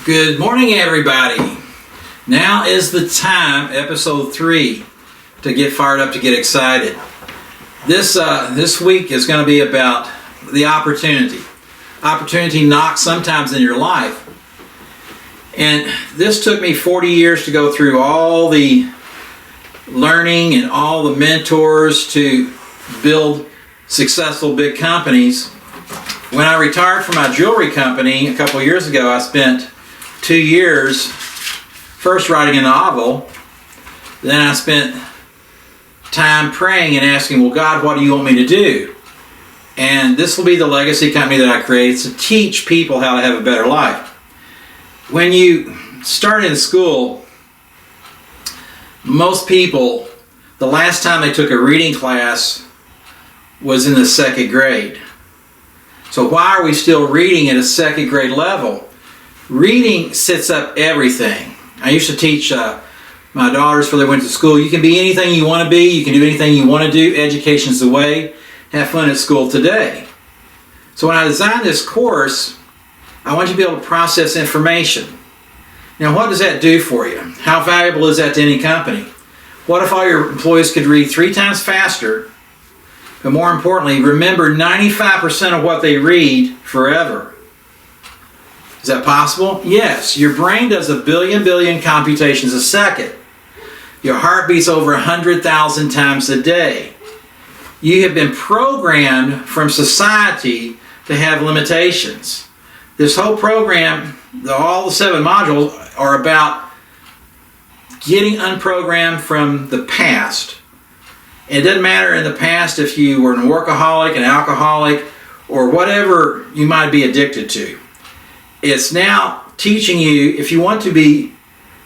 Good morning, everybody. Now is the time, episode 3, to get fired up, to get excited. This week is going to be about the opportunity. Opportunity knocks sometimes in your life. And this took me 40 years to go through all the learning and all the mentors to build successful big companies. When I retired from my jewelry company a couple years ago, I spent 2 years first writing a novel. Then I spent time praying and asking, well, God, what do you want me to do? And this will be the legacy company that I created to teach people how to have a better life. When you start in school, most people, the last time they took a reading class was in the 2nd grade. So why are we still reading at a 2nd grade level? Reading sets up everything. I used to teach my daughters before they went to school, you can be anything you want to be, you can do anything you want to do, education's the way, have fun at school today. So when I designed this course, I want you to be able to process information. Now what does that do for you? How valuable is that to any company? What if all your employees could read 3 times faster, but more importantly, remember 95% of what they read forever? Is that possible? Yes. Your brain does a billion computations a second. Your heart beats over 100,000 times a day. You have been programmed from society to have limitations. This whole program, all the 7 modules, are about getting unprogrammed from the past. It doesn't matter in the past if you were a workaholic, an alcoholic, or whatever you might be addicted to. It's now teaching you, if you want to be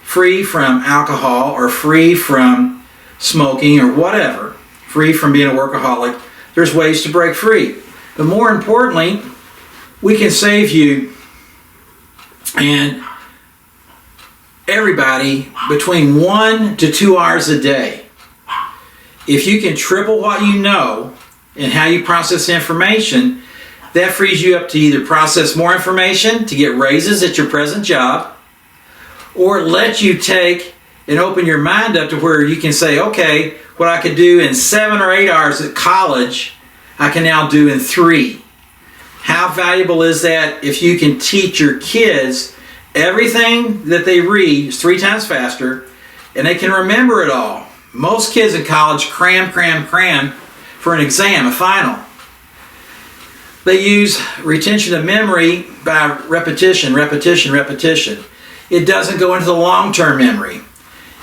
free from alcohol or free from smoking or whatever, free from being a workaholic, there's ways to break free. But more importantly, we can save you and everybody between 1 to 2 hours a day. If you can triple what you know and how you process information, that frees you up to either process more information to get raises at your present job, or let you take and open your mind up to where you can say, okay, what I could do in 7 or 8 hours at college, I can now do in 3. How valuable is that if you can teach your kids everything that they read is 3 times faster, and they can remember it all? Most kids in college cram for an exam, a final. They use retention of memory by repetition. It doesn't go into the long-term memory.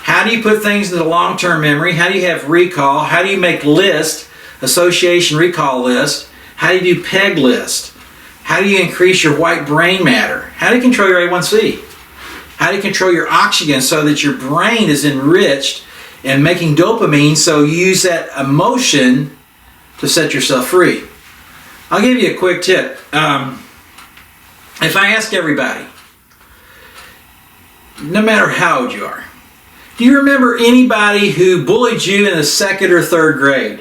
How do you put things into the long-term memory? How do you have recall? How do you make lists, association recall list? How do you do PEG list? How do you increase your white brain matter? How do you control your A1C? How do you control your oxygen so that your brain is enriched and making dopamine, so you use that emotion to set yourself free? I'll give you a quick tip. If I ask everybody, no matter how old you are, do you remember anybody who bullied you in the 2nd or 3rd grade?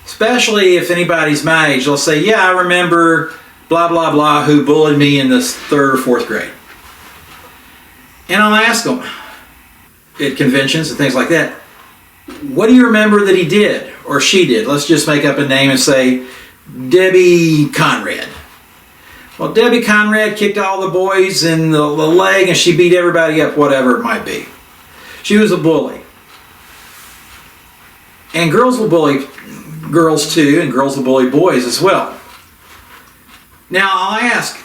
Especially if anybody's my age, they'll say, yeah, I remember blah, blah, blah, who bullied me in the 3rd or 4th grade. And I'll ask them at conventions and things like that, what do you remember that he did or she did? Let's just make up a name and say, Debbie Conrad. Well, Debbie Conrad kicked all the boys in the leg and she beat everybody up, whatever it might be. She was a bully. And girls will bully girls too, and girls will bully boys as well. Now I'll ask,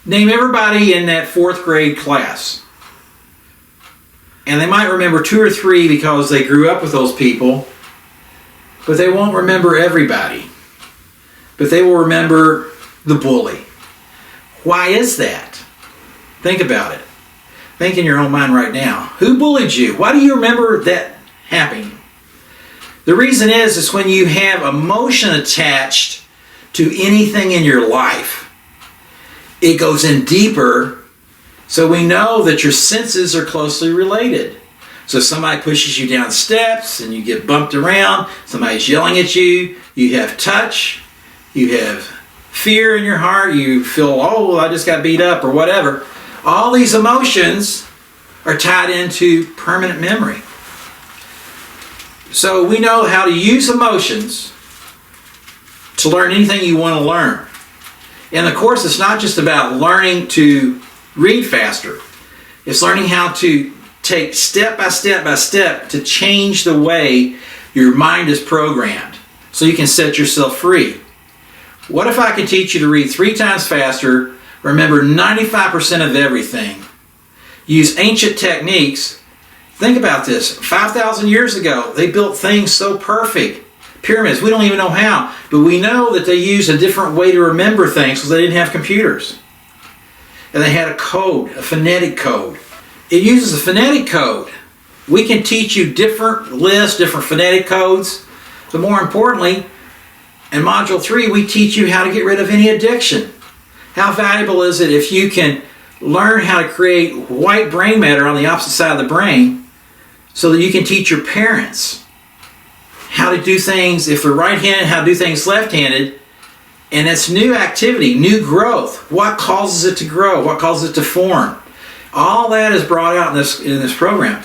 name everybody in that 4th grade class. And they might remember 2 or 3 because they grew up with those people, but they won't remember everybody. But they will remember the bully. Why is that? Think about it. Think in your own mind right now. Who bullied you? Why do you remember that happening? The reason is when you have emotion attached to anything in your life, it goes in deeper. So we know that your senses are closely related. So if somebody pushes you down steps and you get bumped around, somebody's yelling at you, you have touch, you have fear in your heart, you feel, oh, I just got beat up or whatever. All these emotions are tied into permanent memory. So we know how to use emotions to learn anything you want to learn. And of course, it's not just about learning to read faster. It's learning how to take step by step by step to change the way your mind is programmed so you can set yourself free. What if I could teach you to read 3 times faster, remember 95% of everything, use ancient techniques? Think about this. 5,000 years ago, they built things so perfect. Pyramids, we don't even know how, but we know that they used a different way to remember things because they didn't have computers. And they had a code, a phonetic code. It uses a phonetic code. We can teach you different lists, different phonetic codes, but more importantly, in Module 3, we teach you how to get rid of any addiction. How valuable is it if you can learn how to create white brain matter on the opposite side of the brain so that you can teach your parents how to do things, if they're right-handed, how to do things left-handed. And it's new activity, new growth. What causes it to grow? What causes it to form? All that is brought out in this program.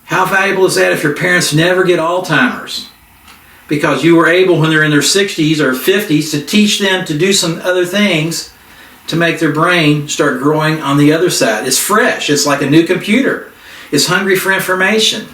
How valuable is that if your parents never get Alzheimer's? Because you were able, when they're in their 60s or 50s, to teach them to do some other things to make their brain start growing on the other side. It's fresh. It's like a new computer. It's hungry for information.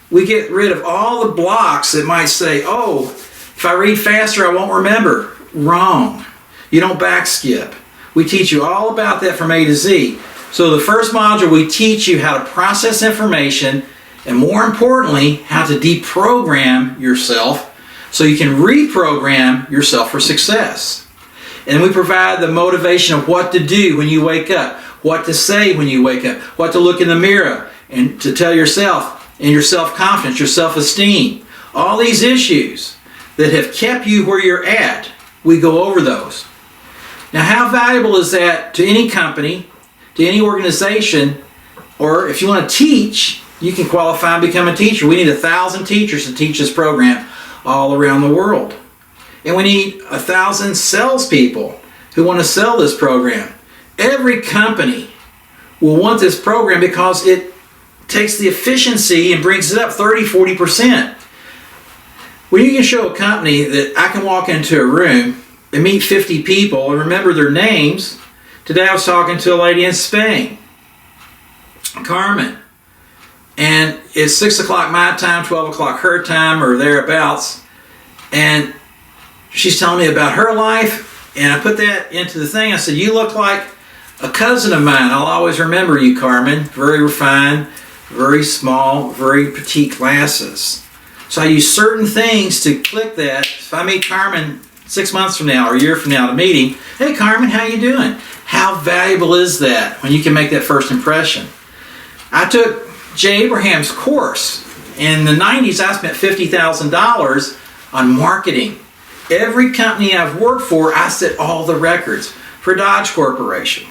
We get rid of all the blocks that might say, oh, if I read faster, I won't remember. Wrong. You don't back skip. We teach you all about that from A to Z. So the first module, we teach you how to process information, and more importantly, how to deprogram yourself so you can reprogram yourself for success. And we provide the motivation of what to do when you wake up, what to say when you wake up, what to look in the mirror and to tell yourself, and your self-confidence, your self-esteem. All these issues that have kept you where you're at, we go over those. Now, how valuable is that to any company, to any organization, or if you want to teach, you can qualify and become a teacher. We need 1,000 teachers to teach this program all around the world. And we need 1,000 salespeople who want to sell this program. Every company will want this program because it takes the efficiency and brings it up 30-40%. When you can show a company that I can walk into a room and meet 50 people and remember their names. Today I was talking to a lady in Spain, Carmen, and it's 6 o'clock my time, 12 o'clock her time, or thereabouts, and she's telling me about her life, and I put that into the thing. I said, you look like a cousin of mine. I'll always remember you, Carmen. Very refined, very small, very petite glasses. So I use certain things to click that. If I meet Carmen 6 months from now or a year from now at a meeting, hey Carmen, how you doing? How valuable is that when you can make that first impression? I took Jay Abraham's course. In the 90s, I spent $50,000 on marketing. Every company I've worked for, I set all the records. For Dodge Corporation,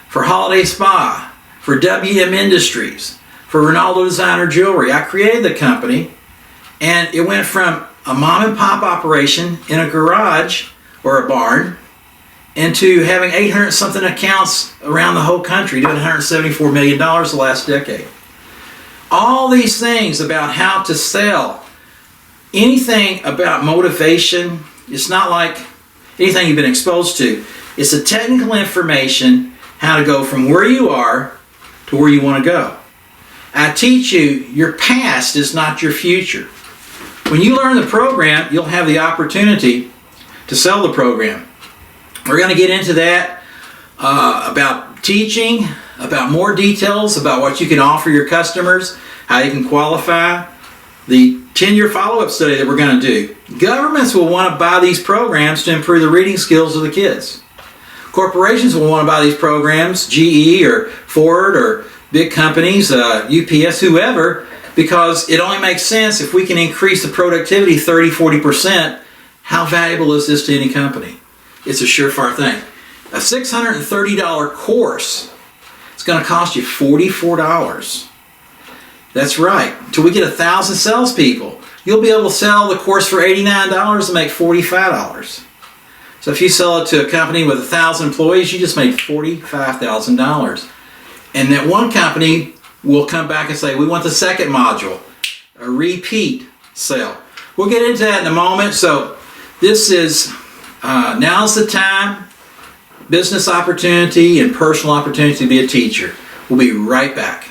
for Holiday Spa, for WM Industries, for Ronaldo Designer Jewelry. I created the company, and it went from a mom and pop operation in a garage or a barn into having 800 something accounts around the whole country, doing $174 million the last decade. All these things about how to sell, anything about motivation, it's not like anything you've been exposed to. It's the technical information, how to go from where you are to where you want to go. I teach you, your past is not your future. When you learn the program, you'll have the opportunity to sell the program. We're going to get into that, about teaching, about more details about what you can offer your customers, how you can qualify, the 10-year follow-up study that we're going to do. Governments will want to buy these programs to improve the reading skills of the kids. Corporations will want to buy these programs, GE or Ford or big companies, UPS, whoever, because it only makes sense if we can increase the productivity 30-40%. How valuable is this to any company? It's a surefire thing. A $630 course, it's going to cost you $44. That's right. Till we get 1,000 salespeople, you'll be able to sell the course for $89 and make $45. So if you sell it to a company with 1,000 employees, you just made $45,000. And that one company will come back and say, we want the second module, a repeat sale. We'll get into that in a moment. So this is, now's the time, business opportunity and personal opportunity to be a teacher. We'll be right back.